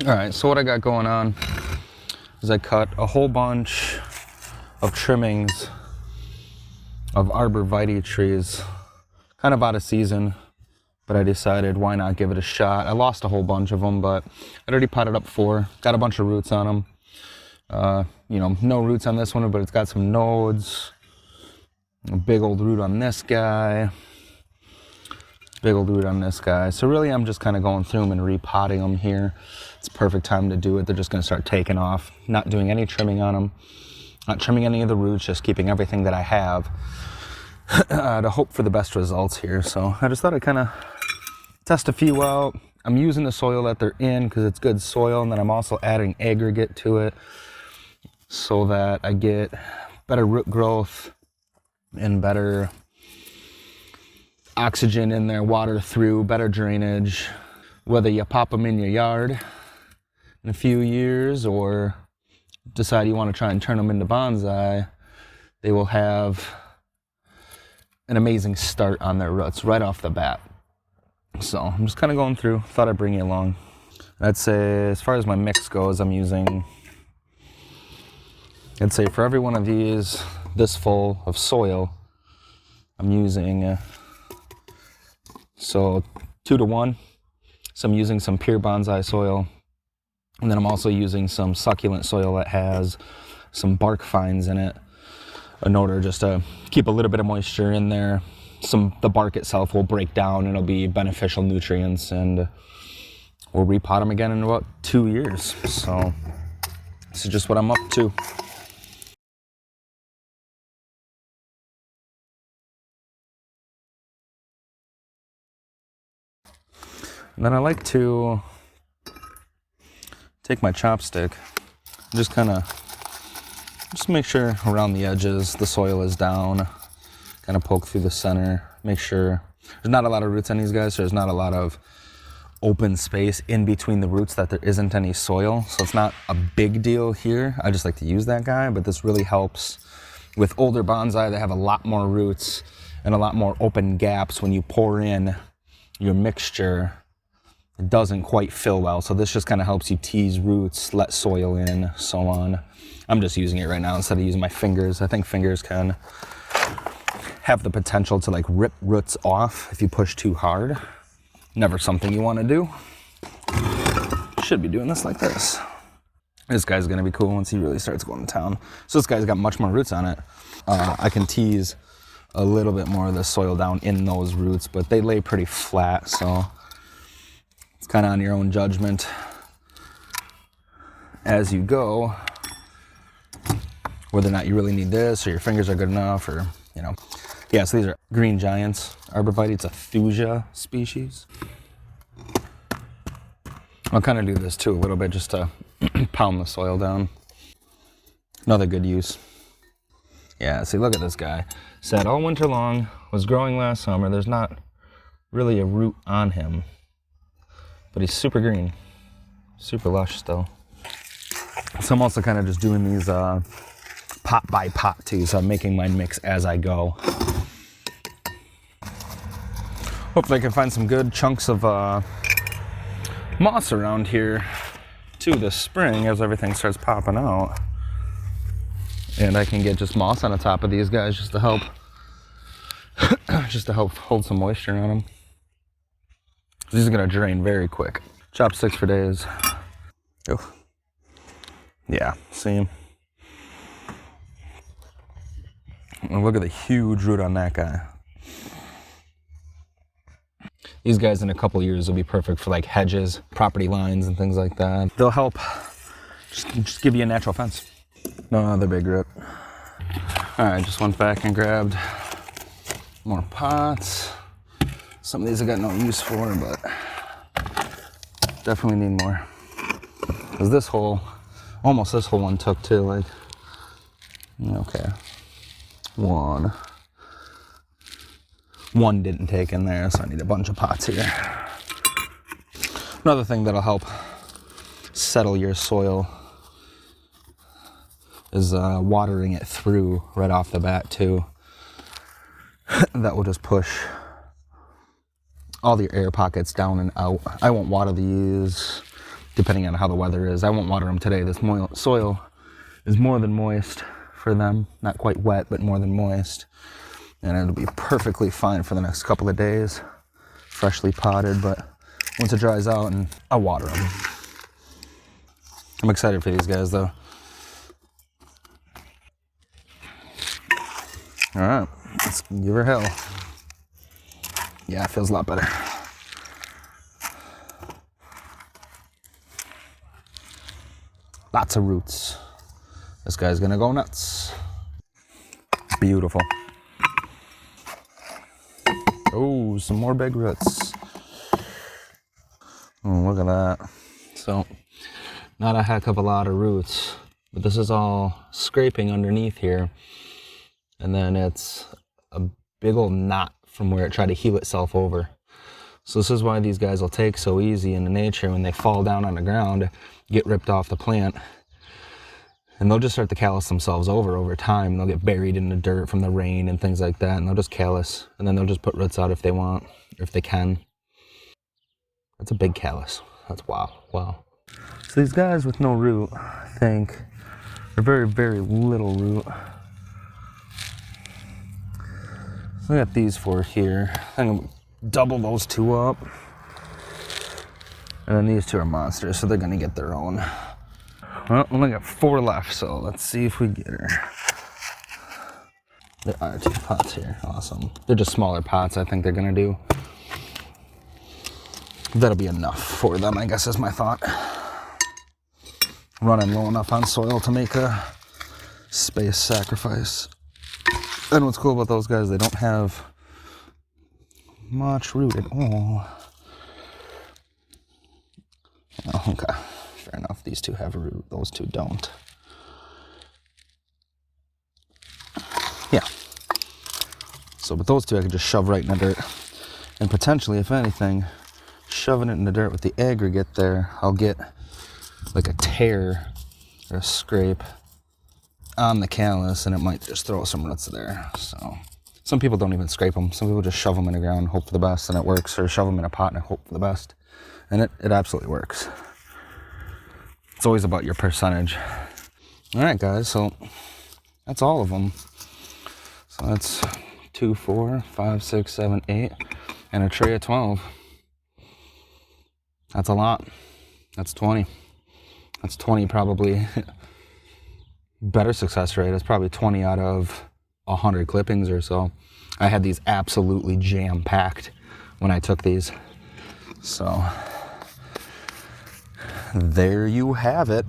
All right, so what I got going on is I cut a whole bunch of trimmings of Arborvitae trees, kind of out of season, but I decided why not give it a shot. I lost a whole bunch of them, but I'd already potted up 4, got a bunch of roots on them. You know, no roots on this one, but it's got some nodes. A big old root on this guy. Big old root on this guy. So really I'm just kind of going through them and repotting them here. It's a perfect time to do it. They're just going to start taking off. Not doing any trimming on them. Not trimming any of the roots, just keeping everything that I have to hope for the best results here. So I just thought I'd kind of test a few out. I'm using the soil that they're in because it's good soil, and then I'm also adding aggregate to it so that I get better root growth and better oxygen in there, water through, better drainage. Whether you pop them in your yard in a few years or decide you want to try and turn them into bonsai, they will have an amazing start on their roots right off the bat. So I'm just kind of going through, thought I'd bring you along. I'd say as far as my mix goes, I'd say for every one of these this full of soil, I'm using so 2 to 1. So I'm using some pure bonsai soil, and then I'm also using some succulent soil that has some bark fines in it in order just to keep a little bit of moisture in there. The bark itself will break down and it'll be beneficial nutrients, and we'll repot them again in about 2 years. So this is just what I'm up to. And then I like to take my chopstick and just make sure around the edges the soil is down, kind of poke through the center, make sure there's not a lot of roots on these guys, so there's not a lot of open space in between the roots that there isn't any soil. So it's not a big deal here. I just like to use that guy, but this really helps with older bonsai. They have a lot more roots and a lot more open gaps when you pour in your mixture. It doesn't quite fill well, so this just kind of helps you tease roots, let soil in, so on. I'm just using it right now instead of using my fingers. I think fingers can have the potential to like rip roots off if you push too hard. Never something you want to do. Should be doing this like this. This guy's gonna be cool once he really starts going to town. So this guy's got much more roots on it. I can tease a little bit more of the soil down in those roots, but they lay pretty flat, so it's kind of on your own judgment as you go, whether or not you really need this or your fingers are good enough, or, you know. Yeah, so these are green giants, Arborvitae. It's a thuja species. I'll kind of do this too a little bit just to pound the soil down. Another good use. Yeah, see, look at this guy. Sat all winter long, was growing last summer. There's not really a root on him, but he's super green, super lush still. So I'm also kind of just doing these pot by pot too, so I'm making my mix as I go. Hopefully I can find some good chunks of moss around here too this spring as everything starts popping out. And I can get just moss on the top of these guys just to help hold some moisture on them. These are gonna drain very quick. Chopsticks for days. Oh. Yeah, see? And look at the huge root on that guy. These guys in a couple years will be perfect for like hedges, property lines, and things like that. They'll help just give you a natural fence. No other big root. All right, just went back and grabbed more pots. Some of these I got no use for, but definitely need more. Because this whole one took too, like, okay. One didn't take in there, so I need a bunch of pots here. Another thing that'll help settle your soil is watering it through right off the bat too. That will just push all your air pockets down and out. I won't water these depending on how the weather is. I won't water them today. This soil is more than moist for them. Not quite wet, but more than moist. And it'll be perfectly fine for the next couple of days. Freshly potted, but once it dries out, and I'll water them. I'm excited for these guys though. All right, let's give her hell. Yeah, it feels a lot better. Lots of roots. This guy's gonna go nuts. Beautiful. Oh, some more big roots. Oh, look at that. So, not a heck of a lot of roots, but this is all scraping underneath here. And then it's a big old knot from where it tried to heal itself over. So this is why these guys will take so easy in the nature. When they fall down on the ground, get ripped off the plant, and they'll just start to callus themselves over time. They'll get buried in the dirt from the rain and things like that, and they'll just callus, and then they'll just put roots out if they want, or if they can. That's a big callus. That's wow. So these guys with no root, I think, are very, very little root. So I got these four here. I'm gonna double those two up. And then these two are monsters, so they're gonna get their own. Well, we only got 4 left, so let's see if we get her. There are 2 pots here, awesome. They're just smaller pots, I think they're gonna do. That'll be enough for them, I guess is my thought. Running low enough on soil to make a space sacrifice. And what's cool about those guys, they don't have much root at all. Oh, okay, fair enough. These two have root, those two don't. Yeah. So, but those two I could just shove right in the dirt. And potentially, if anything, shoving it in the dirt with the aggregate there, I'll get like a tear or a scrape on the callus, and it might just throw some roots there. So some people don't even scrape them. Some people just shove them in the ground, hope for the best, and it works, or shove them in a pot and hope for the best. And it absolutely works. It's always about your percentage. All right, guys, so that's all of them. So that's 2, 4, 5, 6, 7, 8, and a tray of 12. That's a lot. That's 20. That's 20 probably. Better success rate. It's probably 20 out of 100 clippings or so. I had these absolutely jam-packed when I took these. So there you have it.